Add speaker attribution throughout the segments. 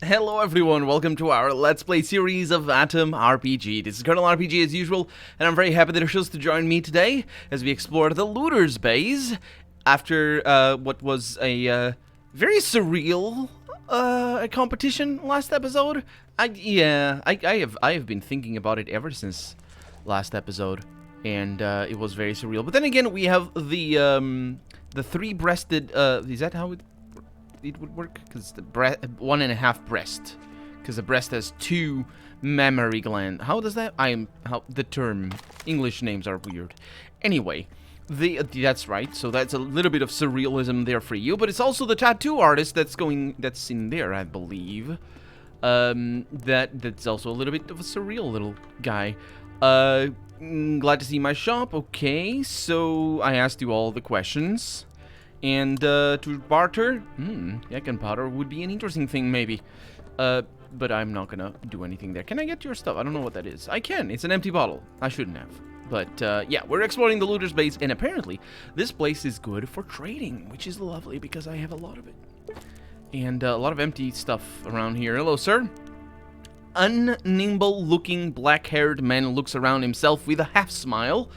Speaker 1: Hello everyone, welcome to our Let's Play series of A.T.O.M RPG. This is Colonel RPG as usual, and I'm very happy that you're chose to join me today as we explore the Looter's Base after what was a very surreal competition last episode. I have been thinking about it ever since last episode, and it was very surreal. But then again, we have the three-breasted. Is that how it would work? Because the 1.5 breast, because the breast has 2 mammary glands. How does that? The term English names are weird. Anyway, that's right. So that's a little bit of surrealism there for you, but it's also the tattoo artist that's in there, I believe. That's also a little bit of a surreal little guy. Glad to see my shop. Okay, so I asked you all the questions. And to barter, gunpowder would be an interesting thing, maybe. But I'm not gonna do anything there. Can I get your stuff? I don't know what that is. I can. It's an empty bottle. I shouldn't have. But yeah, we're exploring the Looter's Base, and apparently this place is good for trading, which is lovely because I have a lot of it. And a lot of empty stuff around here. Hello, sir. Unnimble-looking, black-haired man looks around himself with a half-smile,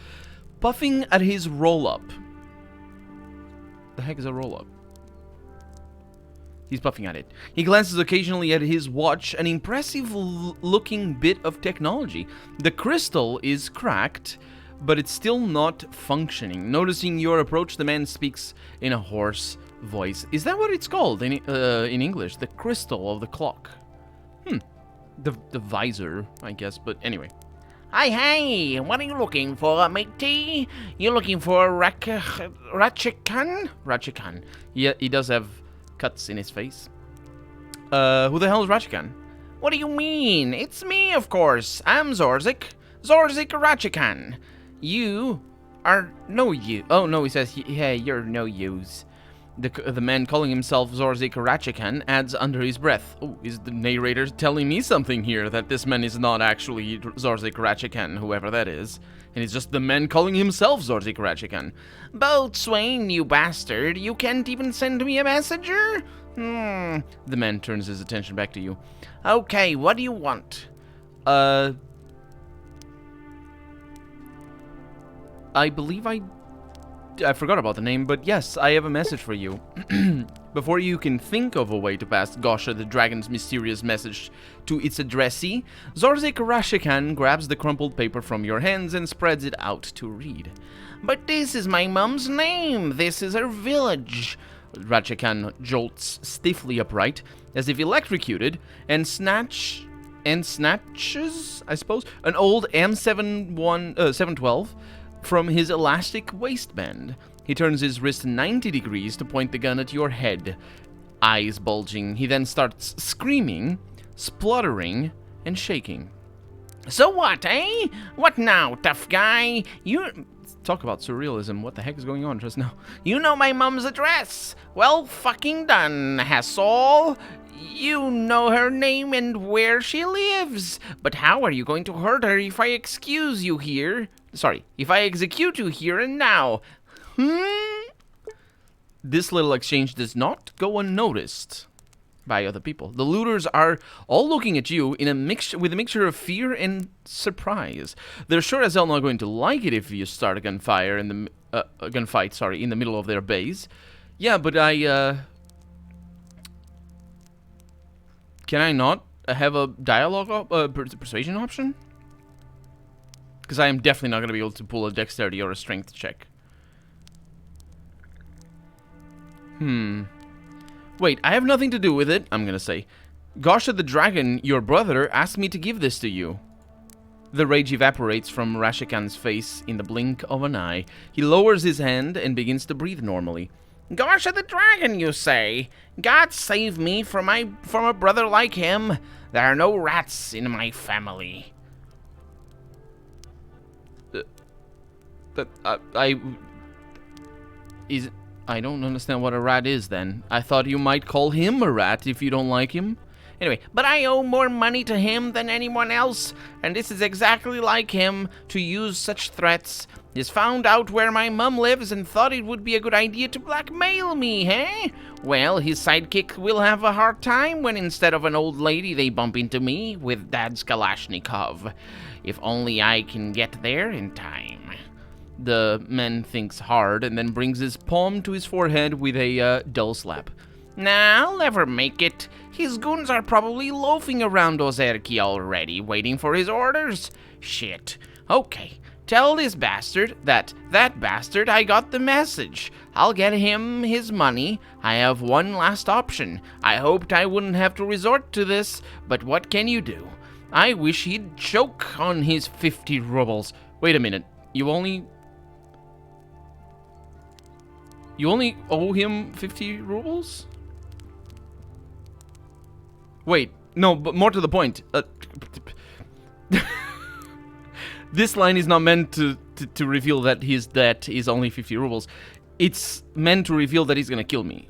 Speaker 1: puffing at his roll-up. The heck is a roll-up? He's puffing at it. He glances occasionally at his watch, an impressive-looking bit of technology. The crystal is cracked, but it's still not functioning. Noticing your approach, the man speaks in a hoarse voice. Is that what it's called in English? The crystal of the clock. The visor, I guess, but anyway.
Speaker 2: Hey, what are you looking for, matey? You looking for Ratchikan?
Speaker 1: Ratchikan. Yeah, he does have cuts in his face. Who the hell is Ratchikan?
Speaker 2: What do you mean? It's me, of course. I'm Zorzik. Zorzik Ratchikan. You are no use.
Speaker 1: Oh, no, he says, hey, you're no use. The man calling himself Zorzik Ratchikan adds under his breath. Oh, is the narrator telling me something here? That this man is not actually Zorzik Ratchikan, whoever that is. And it's just the man calling himself Zorzik Ratchikan.
Speaker 2: Boatswain, you bastard. You can't even send me a messenger?
Speaker 1: The man turns his attention back to you.
Speaker 2: Okay, what do you want?
Speaker 1: I believe I forgot about the name, but yes, I have a message for you. Before you can think of a way to pass Gosha the Dragon's mysterious message to its addressee, Zorzik Ratchikan grabs the crumpled paper from your hands and spreads it out to read.
Speaker 2: But this is my mom's name. This is her village.
Speaker 1: Ratchikan jolts stiffly upright, as if electrocuted, and snatches, I suppose, an old M712 from his elastic waistband. He turns his wrist 90 degrees to point the gun at your head. Eyes bulging, he then starts screaming, spluttering, and shaking.
Speaker 2: So what, eh? What now, tough guy? You...
Speaker 1: Talk about surrealism. What the heck is going on just now?
Speaker 2: You know my mom's address. Well fucking done, Hassel. You know her name and where she lives. But how are you going to hurt her if I excuse you here? Sorry, if I execute you here and now.
Speaker 1: This little exchange does not go unnoticed by other people. The looters are all looking at you with a mixture of fear and surprise. They're sure as hell not going to like it if you start a gunfight in the middle of their base. Yeah, but can I not have a dialogue persuasion option? Because I am definitely not going to be able to pull a dexterity or a strength check. Wait, I have nothing to do with it, I'm going to say. Gosha the Dragon, your brother, asked me to give this to you. The rage evaporates from Ratchikan's face in the blink of an eye. He lowers his hand and begins to breathe normally.
Speaker 2: Gosha the Dragon, you say? God save me from a brother like him. There are no rats in my family.
Speaker 1: I don't understand what a rat is then. I thought you might call him a rat if you don't like him.
Speaker 2: Anyway, but I owe more money to him than anyone else, and this is exactly like him to use such threats. He's found out where my mum lives and thought it would be a good idea to blackmail me, eh? Well, his sidekick will have a hard time when instead of an old lady they bump into me with Dad's Kalashnikov. If only I can get there in time. The man thinks hard and then brings his palm to his forehead with a dull slap. Nah, I'll never make it. His goons are probably loafing around Ozerki already, waiting for his orders. Shit. Okay, tell this bastard that bastard I got the message. I'll get him his money. I have one last option. I hoped I wouldn't have to resort to this, but what can you do? I wish he'd choke on his 50 rubles. Wait a minute. You only owe him 50 rubles? Wait, no, but more to the point. This line is not meant to reveal that his debt is only 50 rubles. It's meant to reveal that he's gonna kill me.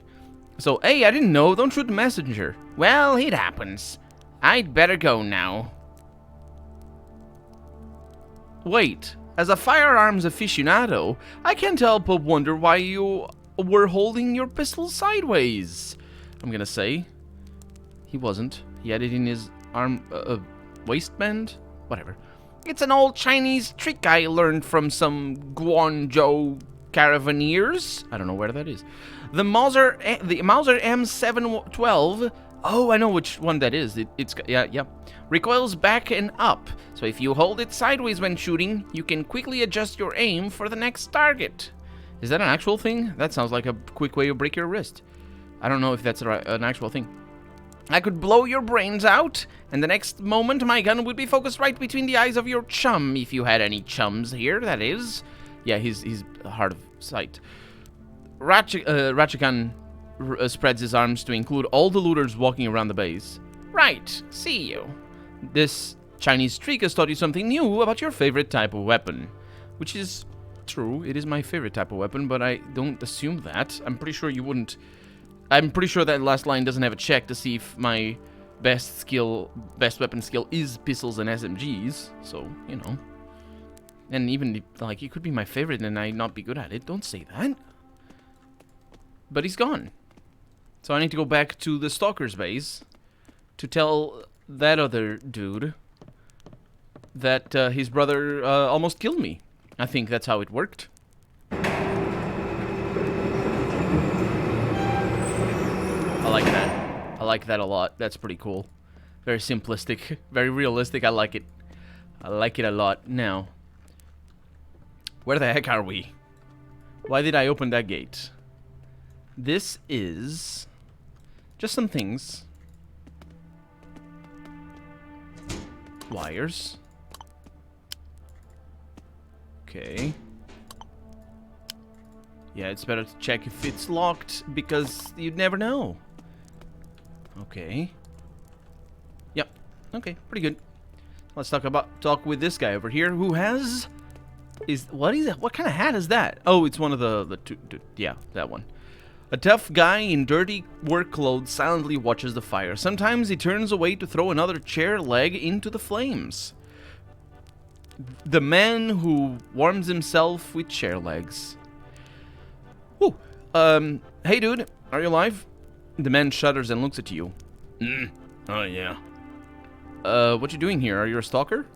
Speaker 2: So, hey, I didn't know. Don't shoot the messenger. Well, it happens. I'd better go now. Wait, as a firearms aficionado, I can't help but wonder why you were holding your pistol sideways. I'm gonna say. He wasn't. He had it in his arm, waistband? Whatever. It's an old Chinese trick I learned from some Guangzhou caravaneers. I don't know where that is. The Mauser M712. Oh, I know which one that is. It's yeah. Recoils back and up. So if you hold it sideways when shooting, you can quickly adjust your aim for the next target. Is that an actual thing? That sounds like a quick way to break your wrist. I don't know if that's an actual thing. I could blow your brains out, and the next moment my gun would be focused right between the eyes of your chum, if you had any chums here, that is. Yeah, he's hard of sight. Ratchikan spreads his arms to include all the looters walking around the base. Right, see you. This Chinese trick has taught you something new about your favorite type of weapon. Which is true, it is my favorite type of weapon, but I don't assume that. I'm pretty sure you wouldn't... I'm pretty sure that last line doesn't have a check to see if my best weapon skill is pistols and SMGs, so, you know. And even, like, it could be my favorite and I not be good at it. Don't say that. But he's gone. So I need to go back to the Stalker's base to tell that other dude that his brother almost killed me. I think that's how it worked. I like that. I like that a lot. That's pretty cool. Very simplistic. Very realistic. I like it. I like it a lot. Now, where the heck are we? Why did I open that gate? This is just some things. Wires. Okay. Yeah, it's better to check if it's locked because you'd never know. Okay. Yep. Okay, pretty good. Let's talk with this guy over here who has what is it? What kind of hat is that? Oh, it's one of the two, yeah, that one. A tough guy in dirty work clothes silently watches the fire. Sometimes he turns away to throw another chair leg into the flames. The man who warms himself with chair legs. Whew. Hey dude, are you alive? The man shudders and looks at you. Oh yeah. What you doing here? Are you a stalker?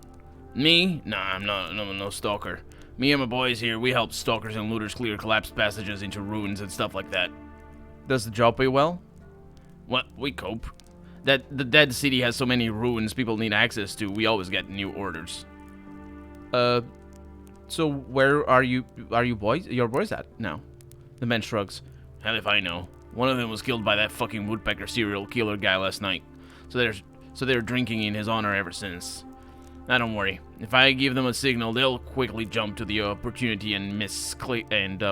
Speaker 2: Me? Nah, I'm not. No stalker. Me and my boys here, we help stalkers and looters clear collapsed passages into ruins and stuff like that. Does the job pay well? What? We cope. The dead city has so many ruins people need access to, we always get new orders. So where are your boys at now? The man shrugs. Hell if I know. One of them was killed by that fucking woodpecker serial killer guy last night. So they're drinking in his honor ever since. Now don't worry. If I give them a signal, they'll quickly jump to the opportunity and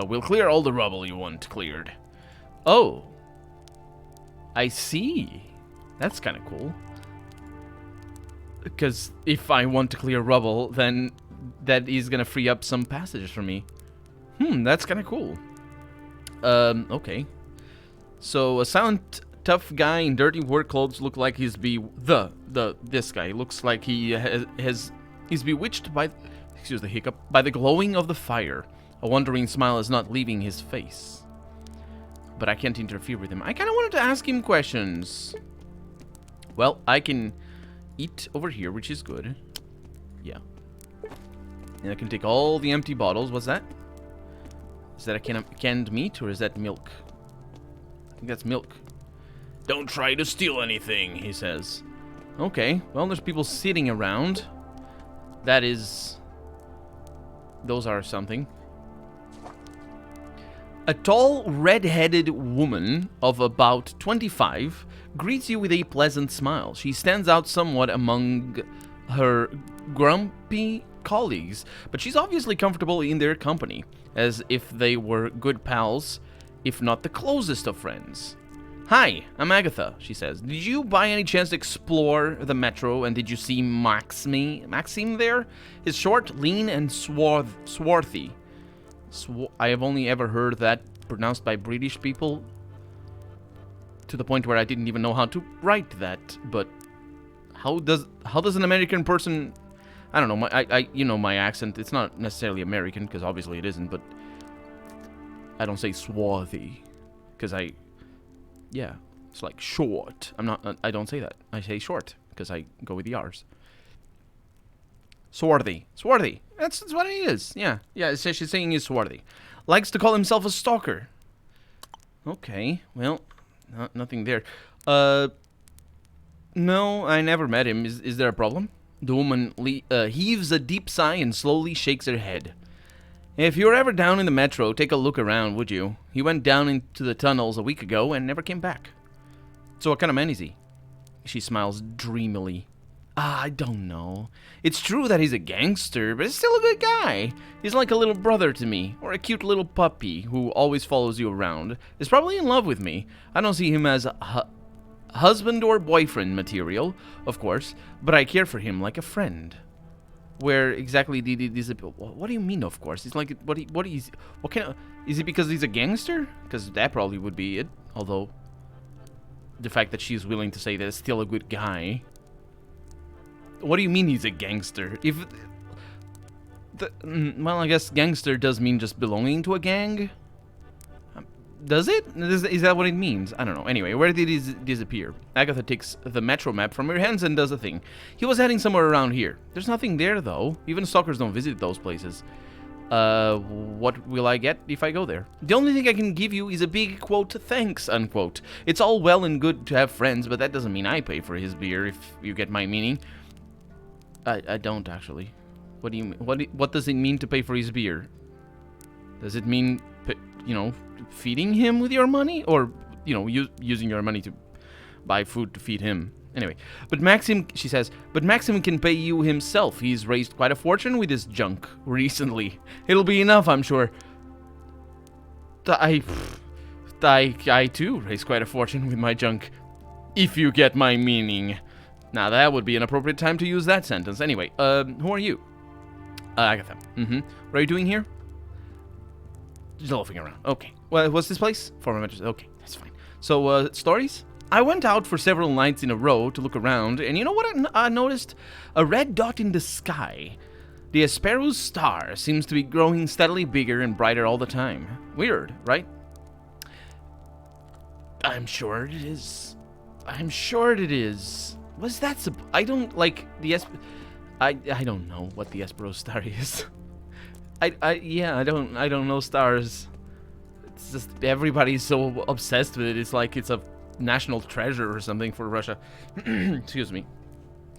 Speaker 2: we'll clear all the rubble you want cleared. Oh. I see. That's kind of cool. Because if I want to clear rubble, then that is going to free up some passages for me. That's kind of cool. Okay. So, a silent
Speaker 1: tough guy in dirty work clothes look like he's this guy looks like he's bewitched by, excuse the hiccup, by the glowing of the fire. A wondering smile is not leaving his face. But I can't interfere with him. I kind of wanted to ask him questions. Well, I can eat over here, which is good. Yeah. And I can take all the empty bottles. What's that? Is that a canned meat, or is that milk? I think that's milk. Don't try to steal anything, he says. Okay, well, there's people sitting around. Those are something. A tall, red-headed woman of about 25 greets you with a pleasant smile. She stands out somewhat among her grumpy colleagues, but she's obviously comfortable in their company, as if they were good pals, if not the closest of friends. Hi, I'm Agatha, she says. Did you by any chance explore the metro, and did you see Maxim there? He's short, lean, and swarthy. I have only ever heard that pronounced by British people, to the point where I didn't even know how to write that. But how does an American person? I don't know. You know my accent. It's not necessarily American, because obviously it isn't. But I don't say swarthy, because yeah, it's like short. I don't say that. I say short because I go with the R's. Swarthy. That's what he is. Yeah. She's saying he's swarthy. Likes to call himself a stalker. Okay. Well, nothing there. No, I never met him. Is there a problem? The woman heaves a deep sigh and slowly shakes her head. If you're ever down in the metro, take a look around, would you? He went down into the tunnels a week ago and never came back. So what kind of man is he? She smiles dreamily. I don't know. It's true that he's a gangster, but he's still a good guy. He's like a little brother to me, or a cute little puppy who always follows you around. He's probably in love with me. I don't see him as husband or boyfriend material, of course, but I care for him like a friend. Where exactly did this? What do you mean, of course? It's like, what kind of, is it because he's a gangster? Because that probably would be it. Although, the fact that she's willing to say that it's still a good guy. What do you mean he's a gangster? Well, I guess gangster does mean just belonging to a gang. Does it? Is that what it means? I don't know. Anyway, where did he disappear? Agatha takes the metro map from her hands and does a thing. He was heading somewhere around here. There's nothing there, though. Even stalkers don't visit those places. What will I get if I go there? The only thing I can give you is a big, quote, thanks, unquote. It's all well and good to have friends, but that doesn't mean I pay for his beer, if you get my meaning. I don't, actually. What do you mean? What does it mean to pay for his beer? Does it mean, feeding him with your money? Or, using your money to buy food to feed him? Anyway, but Maxim, she says, but Maxim can pay you himself. He's raised quite a fortune with his junk recently. It'll be enough, I'm sure. I too raised quite a fortune with my junk. If you get my meaning. Now, that would be an appropriate time to use that sentence. Anyway, who are you? Agatha. What are you doing here? Just loafing around. Okay. Well, what's this place? Former mentors. Okay, that's fine. So, stories? I went out for several nights in a row to look around, and you know what I noticed? A red dot in the sky. The Asperos star seems to be growing steadily bigger and brighter all the time. Weird, right? I'm sure it is. What's that? I don't like the I don't know what the Asperos star is. I don't know stars. It's just everybody's so obsessed with it. It's like it's a national treasure or something for Russia. Excuse me.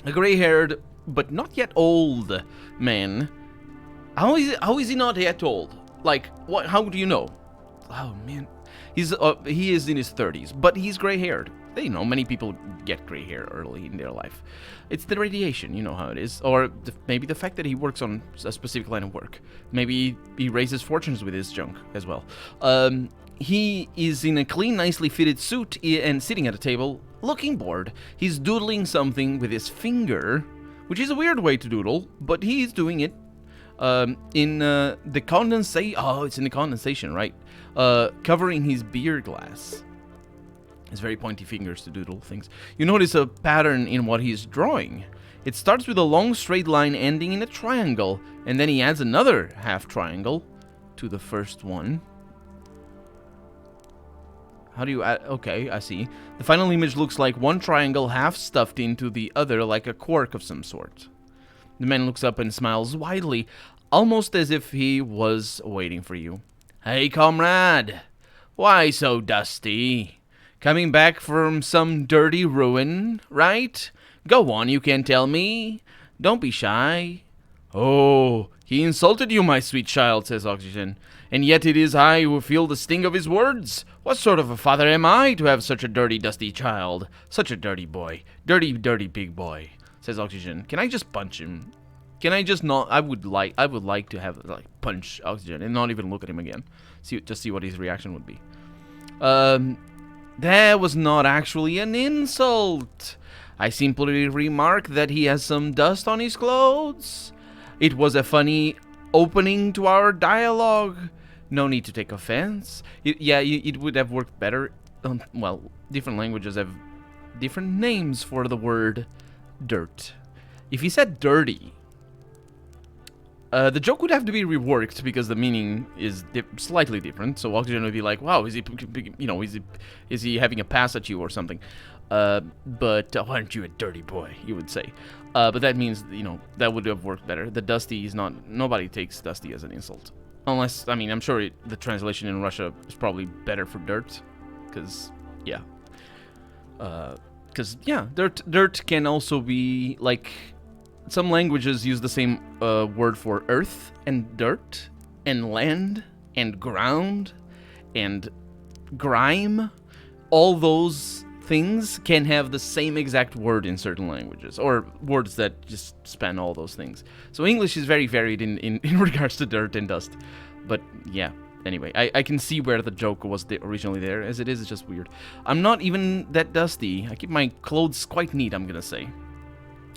Speaker 1: A gray-haired but not yet old man. How is he not yet old? Like, what? How do you know? Oh man, he is in his 30s, but he's gray-haired. Many people get gray hair early in their life. It's the radiation, you know how it is. Or maybe the fact that he works on a specific line of work. Maybe he raises fortunes with his junk as well. He is in a clean, nicely fitted suit and sitting at a table, looking bored. He's doodling something with his finger, which is a weird way to doodle, but he's doing it in the condensation. Oh, it's in the condensation, right? Covering his beer glass. His very pointy fingers to doodle things. You notice a pattern in what he's drawing. It starts with a long straight line ending in a triangle, and then he adds another half triangle to the first one. How do you add? Okay, I see. The final image looks like one triangle half stuffed into the other like a cork of some sort. The man looks up and smiles widely, almost as if he was waiting for you. Hey, comrade. Why so dusty? Coming back from some dirty ruin, right? Go on, you can tell me. Don't be shy. Oh, he insulted you, my sweet child, says Oxygen. And yet it is I who feel the sting of his words. What sort of a father am I to have such a dirty, dusty child? Such a dirty boy. Dirty, dirty big boy, says Oxygen. Can I just punch him? Can I just not? I would like to have, like, punch Oxygen and not even look at him again. Just see what his reaction would be. That was not actually an insult. I simply remarked that he has some dust on his clothes. It was a funny opening to our dialogue. No need to take offense. It would have worked better. Well, different languages have different names for the word dirt. If he said dirty, the joke would have to be reworked because the meaning is slightly different. So Oxygen would be like, "Wow, is he having a pass at you or something?" But aren't you a dirty boy? You would say. But that means, that would have worked better. The dusty is not. Nobody takes dusty as an insult, unless I'm sure the translation in Russia is probably better for dirt, because dirt can also be like. Some languages use the same word for earth and dirt and land and ground and grime. All those things can have the same exact word in certain languages, or words that just span all those things. So English is very varied in regards to dirt and dust. But yeah, anyway, I can see where the joke was originally there. As it is, it's just weird. I'm not even that dusty. I keep my clothes quite neat, I'm gonna say.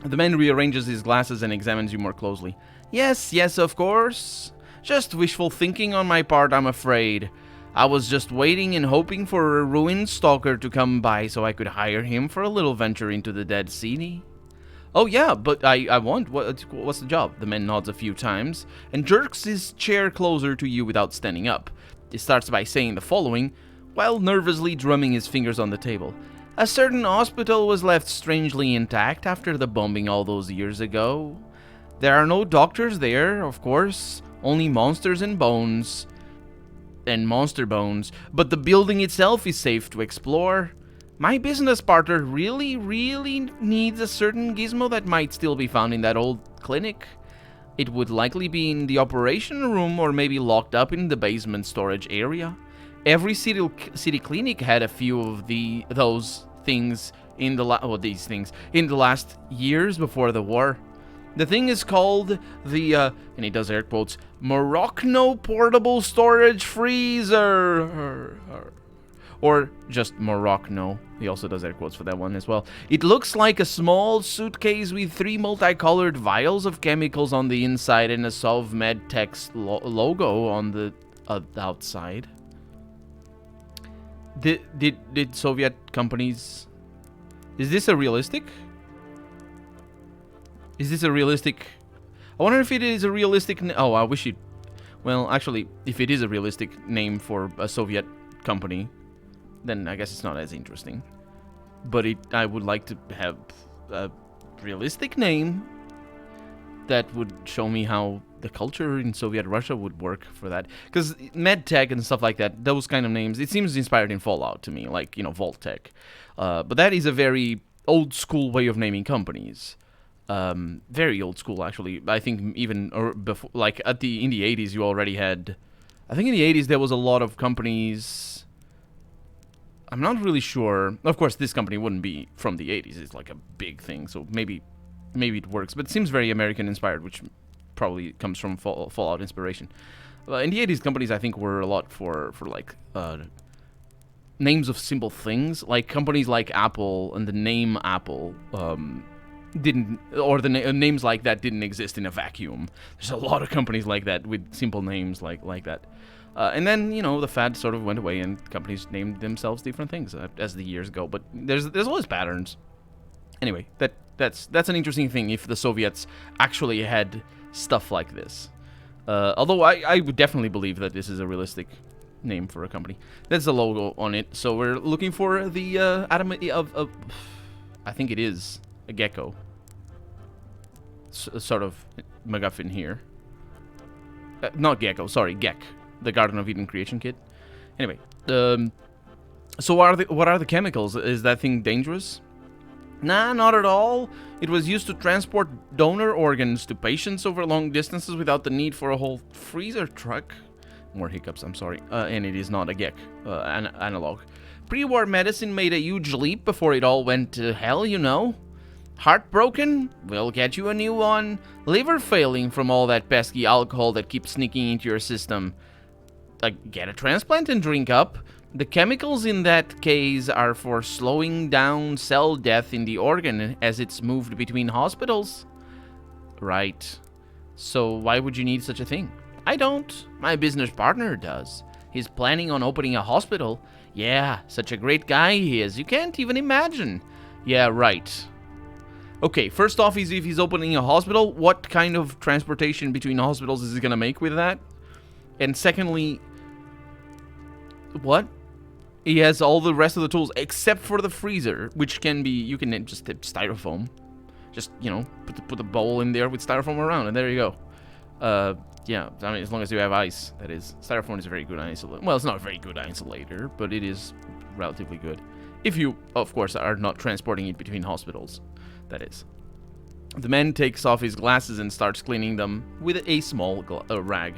Speaker 1: The man rearranges his glasses and examines you more closely. Yes, of course. Just wishful thinking on my part, I'm afraid. I was just waiting and hoping for a ruined stalker to come by so I could hire him for a little venture into the Dead Sea. Oh yeah, but I want. What's the job? The man nods a few times and jerks his chair closer to you without standing up. He starts by saying the following, while nervously drumming his fingers on the table. A certain hospital was left strangely intact after the bombing all those years ago. There are no doctors there, of course, only monsters and bones. And monster bones, but the building itself is safe to explore. My business partner really needs a certain gizmo that might still be found in that old clinic. It would likely be in the operation room or maybe locked up in the basement storage area. Every city clinic had a few of those things in the last years before the war. The thing is called the and he does air quotes, Morocco portable storage freezer, or just Morocco. He also does air quotes for that one as well. It looks like a small suitcase with 3 multicolored vials of chemicals on the inside and a Sovmedtex logo on the outside. Did Soviet companies... Is this a realistic? I wonder if it is a realistic... Oh, I wish it... Well, actually, if it is a realistic name for a Soviet company, then I guess it's not as interesting. But I would like to have a realistic name that would show me how the culture in Soviet Russia would work for that. Because MedTech and stuff like that, those kind of names, it seems inspired in Fallout to me, like, Vault-Tech. But that is a very old school way of naming companies. Very old school, actually. I think even before, like in the 80s, you already had. I think in the 80s there was a lot of companies. I'm not really sure. Of course, this company wouldn't be from the 80s. It's like a big thing, so maybe it works. But it seems very American inspired, which probably comes from Fallout inspiration. In the 80s, companies I think were a lot for like names of simple things, like companies like Apple and the name Apple. Names like that didn't exist in a vacuum. There's a lot of companies like that with simple names like that. And then, you know, the fad sort of went away and companies named themselves different things as the years go. But there's always patterns. Anyway, that's an interesting thing if the Soviets actually had stuff like this. Although I would definitely believe that this is a realistic name for a company. That's the logo on it. So we're looking for the atom of I think it is a gecko. Sort of MacGuffin here. Not gecko, sorry, Gek. The Garden of Eden creation kit. Anyway, so what are the chemicals? Is that thing dangerous? Nah, not at all. It was used to transport donor organs to patients over long distances without the need for a whole freezer truck. More hiccups, I'm sorry. And it is not a Gek analog. Pre-war medicine made a huge leap before it all went to hell, you know. Heartbroken? We'll get you a new one. Liver failing from all that pesky alcohol that keeps sneaking into your system. Get a transplant and drink up. The chemicals in that case are for slowing down cell death in the organ as it's moved between hospitals. Right. So why would you need such a thing? I don't. My business partner does. He's planning on opening a hospital. Yeah, such a great guy he is. You can't even imagine. Yeah, right. Okay, first off, if he's opening a hospital, what kind of transportation between hospitals is he gonna make with that? And secondly, what? He has all the rest of the tools except for the freezer, which can be, you can just tip styrofoam. Just, you know, put the bowl in there with styrofoam around, and there you go. Yeah, I mean, as long as you have ice, that is. Styrofoam is a very good isolator. Well, it's not a very good isolator, but it is relatively good. If you, of course, are not transporting it between hospitals, that is. The man takes off his glasses and starts cleaning them with a small rag.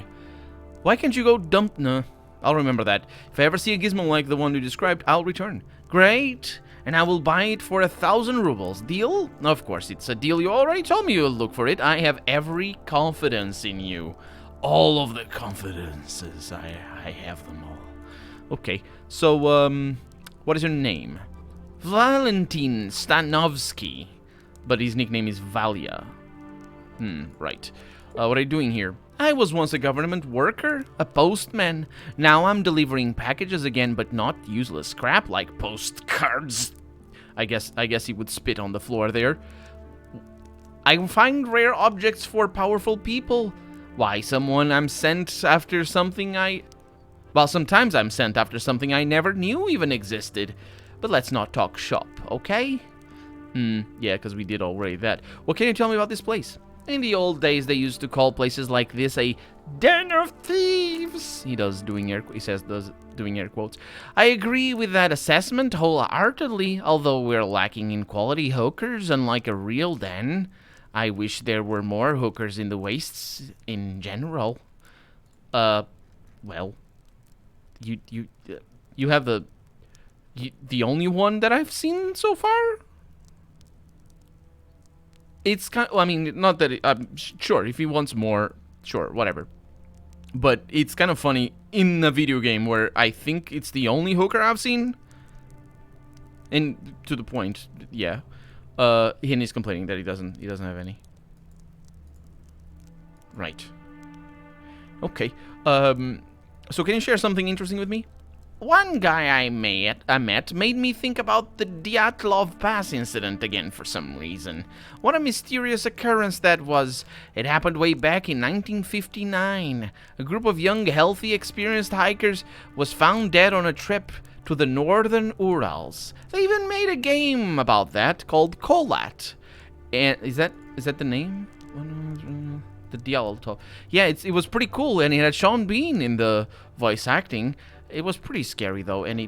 Speaker 1: Why can't you go dump... Nah, I'll remember that. If I ever see a gizmo like the one you described, I'll return. Great! And I will buy it for 1,000 rubles. Deal? Of course, it's a deal. You already told me you'll look for it. I have every confidence in you. All of the confidences. I have them all. Okay, so, what is your name? Valentin Stanovsky. But his nickname is Valia. Right. What are you doing here? I was once a government worker, a postman. Now I'm delivering packages again, but not useless crap like postcards. I guess he would spit on the floor there. I find rare objects for powerful people. Why, sometimes I'm sent after something I never knew even existed. But let's not talk shop, okay? Yeah, because we did already that. What can you tell me about this place? In the old days, they used to call places like this a den of thieves. He says doing air quotes. I agree with that assessment wholeheartedly, although we're lacking in quality hookers, unlike a real den. I wish there were more hookers in the wastes in general. Well, you have the only one that I've seen so far. It's kind of, I mean, not that sure, if he wants more, sure, whatever. But it's kind of funny in a video game where I think it's the only hooker I've seen. And to the point, yeah. And he's complaining that he doesn't have any. Right. Okay. So can you share something interesting with me? One guy I met made me think about the Dyatlov Pass incident again for some reason. What a mysterious occurrence that was. It happened way back in 1959. A group of young, healthy, experienced hikers was found dead on a trip to the northern Urals. They even made a game about that called Kolat. And is that the name? The Dyatlov. Yeah, it was pretty cool, and it had Sean Bean in the voice acting. It was pretty scary, though, and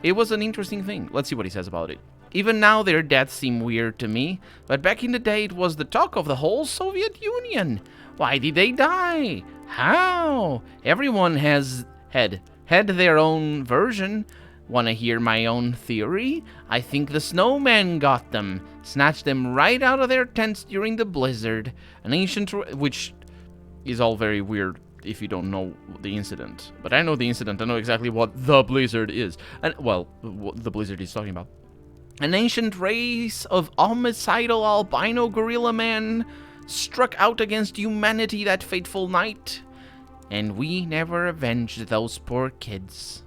Speaker 1: it was an interesting thing. Let's see what he says about it. Even now, their deaths seem weird to me, but back in the day, it was the talk of the whole Soviet Union. Why did they die? How? Everyone had their own version. Wanna hear my own theory? I think the snowman got them, snatched them right out of their tents during the blizzard. An ancient, which is all very weird if you don't know the incident. But I know the incident. I know exactly what the blizzard is. And, well, what the blizzard he's talking about. An ancient race of homicidal albino gorilla men struck out against humanity that fateful night.
Speaker 2: and we never avenged those poor kids.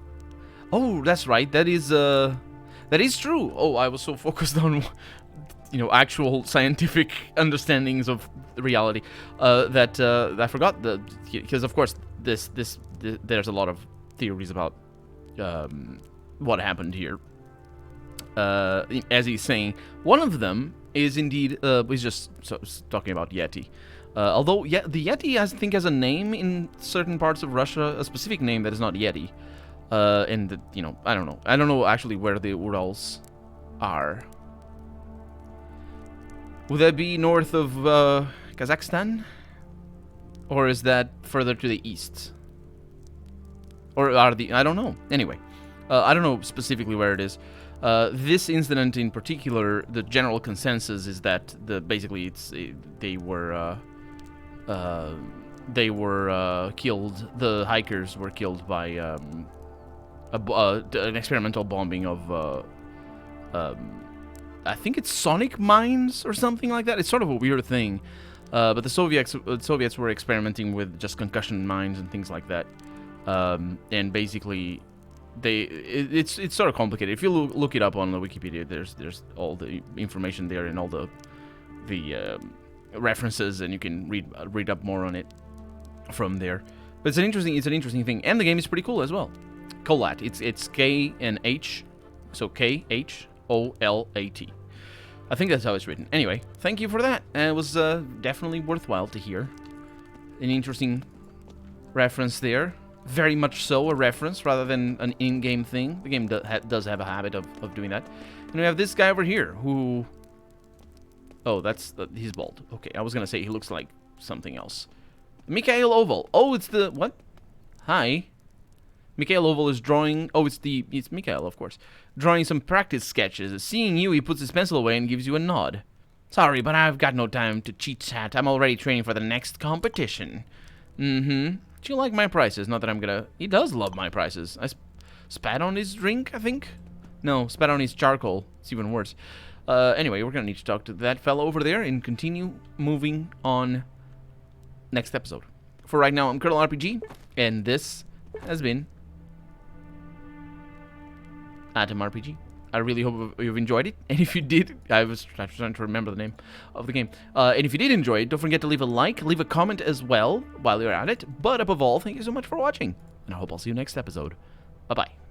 Speaker 1: Oh, that's right. That is true. Oh, I was so focused on, actual scientific understandings of reality that I forgot because of course there's a lot of theories about what happened here. As he's saying, one of them is indeed he's just talking about Yeti. Although the Yeti I think has a name in certain parts of Russia, a specific name that is not Yeti. And I don't know. I don't know actually where the Urals are. Would that be north of Kazakhstan? Or is that further to the east? Or are I don't know. Anyway, I don't know specifically where it is. This incident in particular, the general consensus is that basically they were killed. The hikers were killed by an experimental bombing of I think it's sonic mines or something like that. It's sort of a weird thing, but the Soviets were experimenting with just concussion mines and things like that, and basically it's sort of complicated. If you look it up on the Wikipedia, there's all the information there and all the references, and you can read up more on it from there. But it's an interesting thing, and the game is pretty cool as well. Kolat. It's K and H, so KHOLAT. I think that's how it's written. Anyway, thank you for that. It was definitely worthwhile to hear. An interesting reference there. Very much so a reference rather than an in-game thing. The game does have a habit of doing that. And we have this guy over here who... Oh, he's bald. Okay, I was gonna say he looks like something else. Mikhail Oval. Oh, it's the... What? Hi. Mikhail Oval is drawing... Oh, it's Mikhail, of course. Drawing some practice sketches. Seeing you, he puts his pencil away and gives you a nod. Sorry, but I've got no time to chit-chat. I'm already training for the next competition. Mm-hmm. Do you like my prices? Not that I'm gonna... He does love my prices. I spat on his drink, I think? No, spat on his charcoal. It's even worse. Anyway, we're gonna need to talk to that fellow over there and continue moving on next episode. For right now, I'm Colonel RPG, and this has been Atom RPG. I really hope you've enjoyed it, and if you did, I was trying to remember the name of the game, and if you did enjoy it, don't forget to leave a like, leave a comment as well while you're at it, but above all, thank you so much for watching, and I hope I'll see you next episode. Bye-bye.